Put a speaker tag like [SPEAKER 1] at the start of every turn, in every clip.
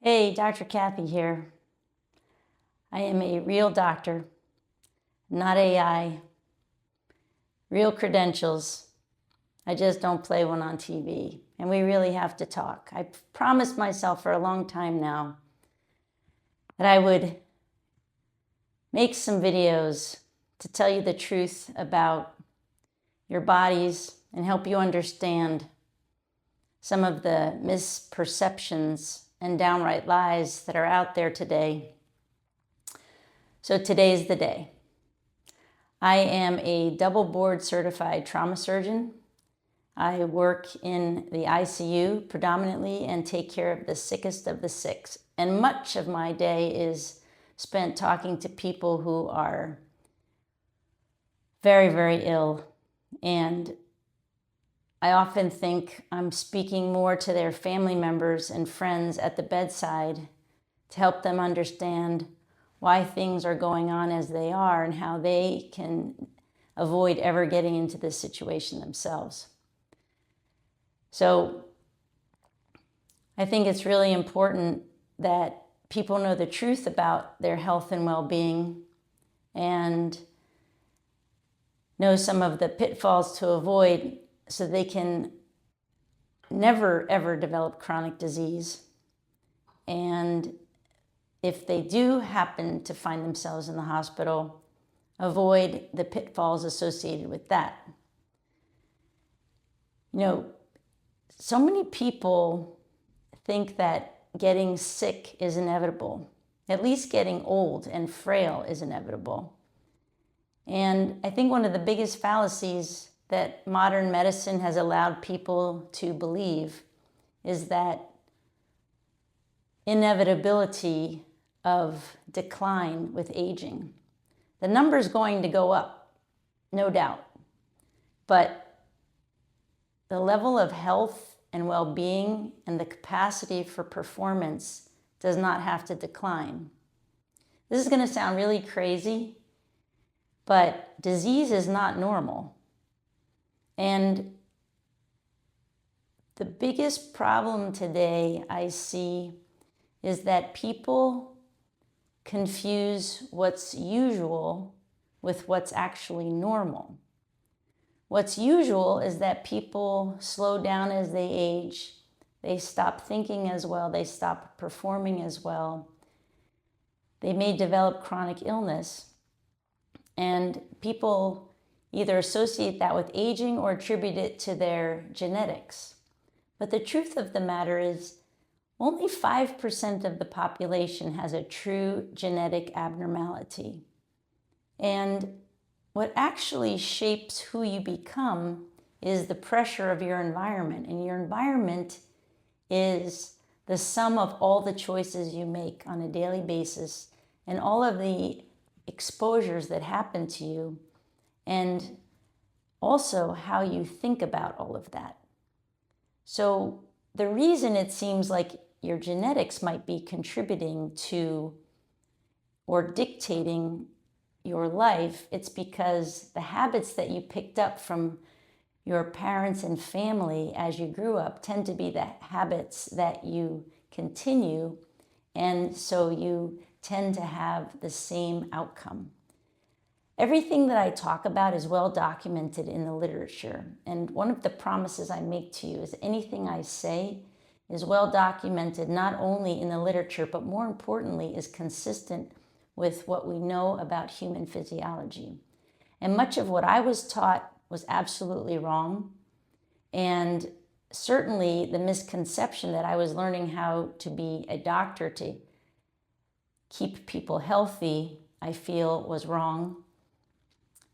[SPEAKER 1] Hey, Dr. Cathy here. I am a real doctor, not AI, real credentials. I just don't play one on TV, and we really have to talk. I promised myself for a long time now that I would make some videos to tell you the truth about your bodies and help you understand some of the misperceptions and downright lies that are out there today. So today's the day. I am a double board certified trauma surgeon. I work in the ICU predominantly and take care of the sickest of the sick. And much of my day is spent talking to people who are very, very ill. And I often think I'm speaking more to their family members and friends at the bedside to help them understand why things are going on as they are and how they can avoid ever getting into this situation themselves. So I think it's really important that people know the truth about their health and well-being and know some of the pitfalls to avoid so they can never ever develop chronic disease. And if they do happen to find themselves in the hospital, avoid the pitfalls associated with that. You know, so many people think that getting sick is inevitable. At least getting old and frail is inevitable. And I think one of the biggest fallacies that modern medicine has allowed people to believe is that inevitability of decline with aging. The number's going to go up, no doubt, but the level of health and well-being and the capacity for performance does not have to decline. This is going to sound really crazy, but disease is not normal. And the biggest problem today I see is that people confuse what's usual with what's actually normal. What's usual is that people slow down as they age, they stop thinking as well, they stop performing as well, they may develop chronic illness, and people either associate that with aging or attribute it to their genetics. But the truth of the matter is only 5% of the population has a true genetic abnormality. And what actually shapes who you become is the pressure of your environment. And your environment is the sum of all the choices you make on a daily basis and all of the exposures that happen to you, and also how you think about all of that. So the reason it seems like your genetics might be contributing to or dictating your life, it's because the habits that you picked up from your parents and family as you grew up tend to be the habits that you continue, and so you tend to have the same outcome. Everything that I talk about is well documented in the literature, and one of the promises I make to you is anything I say is well documented not only in the literature, but more importantly is consistent with what we know about human physiology. And much of what I was taught was absolutely wrong, and certainly the misconception that I was learning how to be a doctor to keep people healthy, I feel was wrong.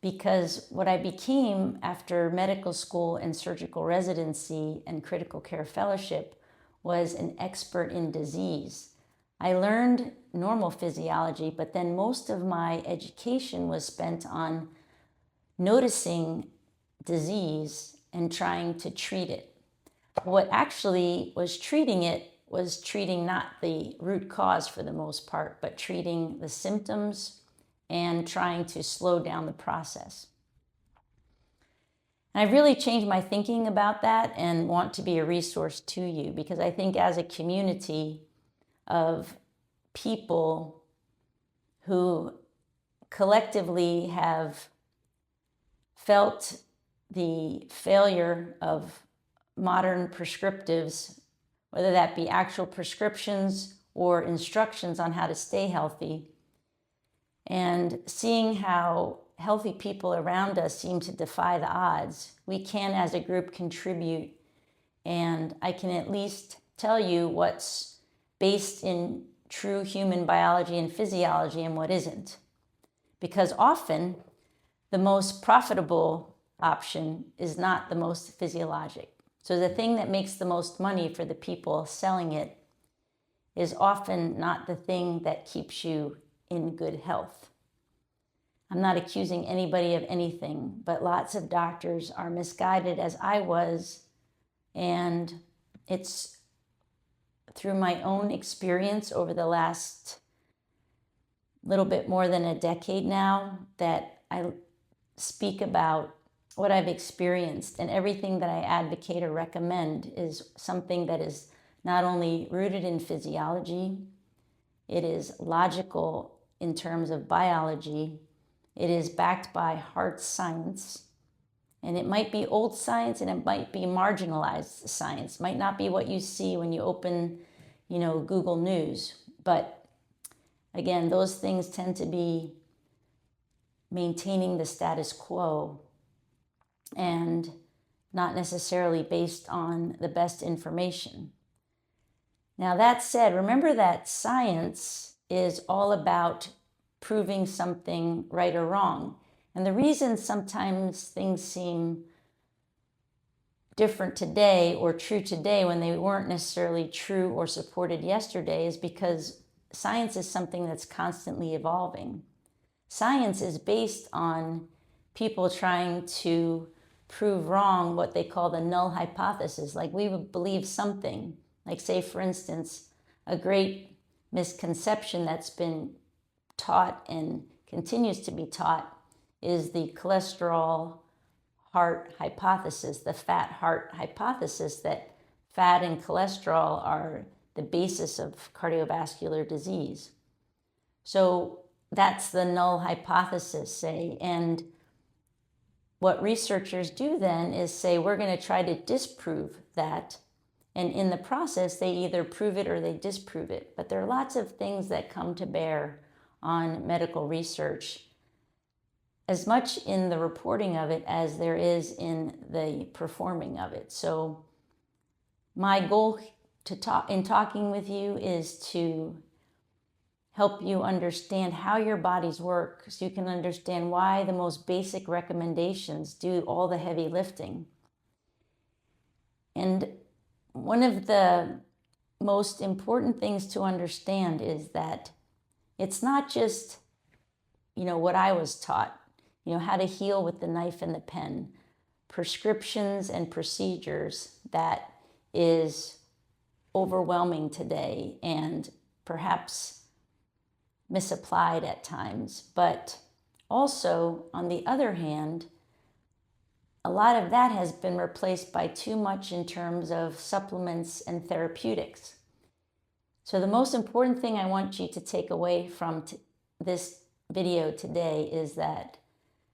[SPEAKER 1] Because what I became after medical school and surgical residency and critical care fellowship was an expert in disease. I learned normal physiology, but then most of my education was spent on noticing disease and trying to treat it. What actually was treating it was treating not the root cause for the most part, but treating the symptoms and trying to slow down the process. And I've really changed my thinking about that and want to be a resource to you, because I think as a community, of people who collectively have felt the failure of modern prescriptives, whether that be actual prescriptions or instructions on how to stay healthy, and seeing how healthy people around us seem to defy the odds. We can, as a group, contribute, and I can at least tell you what's based in true human biology and physiology and what isn't. Because often, the most profitable option is not the most physiologic. So the thing that makes the most money for the people selling it is often not the thing that keeps you in good health. I'm not accusing anybody of anything, but lots of doctors are misguided, as I was, and it's through my own experience over the last little bit more than a decade now that I speak about what I've experienced, and everything that I advocate or recommend is something that is not only rooted in physiology, it is logical in terms of biology, it is backed by hard science, and it might be old science and it might be marginalized science, might not be what you see when you open, Google News, but again, those things tend to be maintaining the status quo and not necessarily based on the best information. Now, that said, remember that science is all about proving something right or wrong. And the reason sometimes things seem different today or true today when they weren't necessarily true or supported yesterday is because science is something that's constantly evolving. Science is based on people trying to prove wrong what they call the null hypothesis. Like, we would believe something. Like, say, for instance, a great misconception that's been taught and continues to be taught is the cholesterol heart hypothesis, the fat heart hypothesis, that fat and cholesterol are the basis of cardiovascular disease. So that's the null hypothesis, say, and what researchers do then is say, we're going to try to disprove that. And in the process, they either prove it or they disprove it. But there are lots of things that come to bear on medical research, as much in the reporting of it as there is in the performing of it. So my goal in talking with you is to help you understand how your bodies work so you can understand why the most basic recommendations do all the heavy lifting. And one of the most important things to understand is that it's not just, what I was taught, how to heal with the knife and the pen, prescriptions and procedures that is overwhelming today and perhaps misapplied at times. But also, on the other hand, a lot of that has been replaced by too much in terms of supplements and therapeutics. So the most important thing I want you to take away from this video today is that,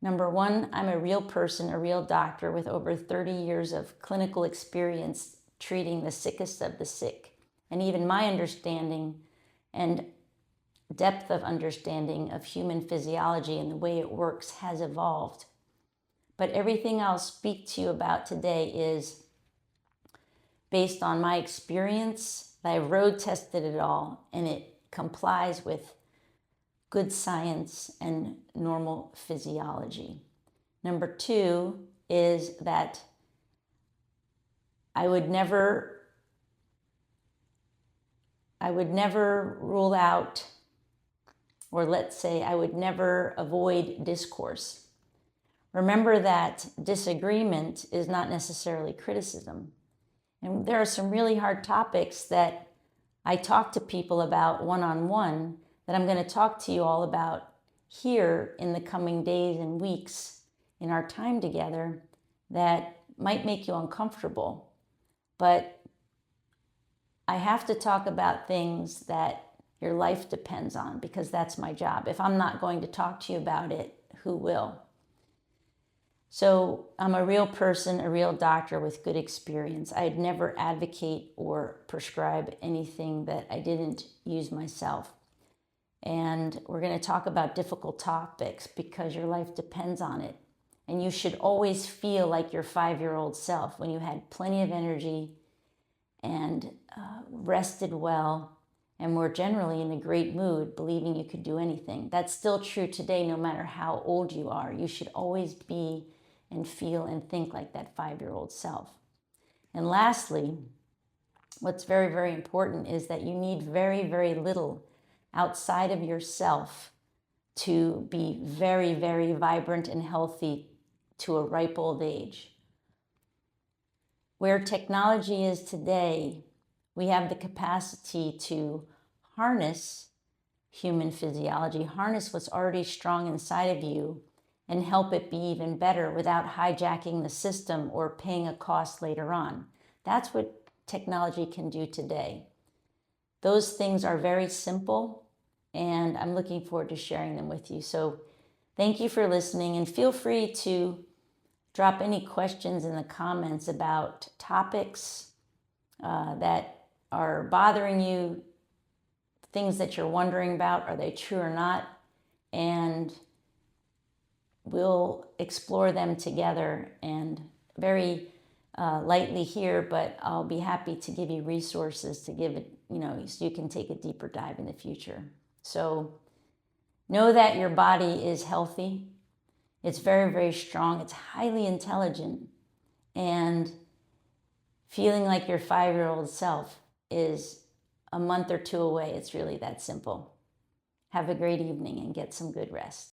[SPEAKER 1] number one, I'm a real person, a real doctor with over 30 years of clinical experience treating the sickest of the sick. And even my understanding and depth of understanding of human physiology and the way it works has evolved. But everything I'll speak to you about today is based on my experience. I road tested it all, and it complies with good science and normal physiology. Number two is that I would never rule out, or let's say I would never avoid discourse. Remember that disagreement is not necessarily criticism. And there are some really hard topics that I talk to people about one-on-one that I'm going to talk to you all about here in the coming days and weeks in our time together that might make you uncomfortable. But I have to talk about things that your life depends on, because that's my job. If I'm not going to talk to you about it, who will? So I'm a real person, a real doctor with good experience. I'd never advocate or prescribe anything that I didn't use myself. And we're going to talk about difficult topics because your life depends on it. And you should always feel like your 5-year-old self when you had plenty of energy and rested well and were generally in a great mood, believing you could do anything. That's still true today, no matter how old you are. You should always be and feel and think like that 5-year-old self. And lastly, what's very, very important is that you need very, very little outside of yourself to be very, very vibrant and healthy to a ripe old age. Where technology is today, we have the capacity to harness human physiology, harness what's already strong inside of you, and help it be even better without hijacking the system or paying a cost later on. That's what technology can do today. Those things are very simple, and I'm looking forward to sharing them with you. So thank you for listening, and feel free to drop any questions in the comments about topics that are bothering you, things that you're wondering about, are they true or not? And we'll explore them together, and very lightly here, but I'll be happy to give you resources to give it, so you can take a deeper dive in the future. So know that your body is healthy. It's very, very strong. It's highly intelligent. And feeling like your 5-year-old self is a month or two away. It's really that simple. Have a great evening and get some good rest.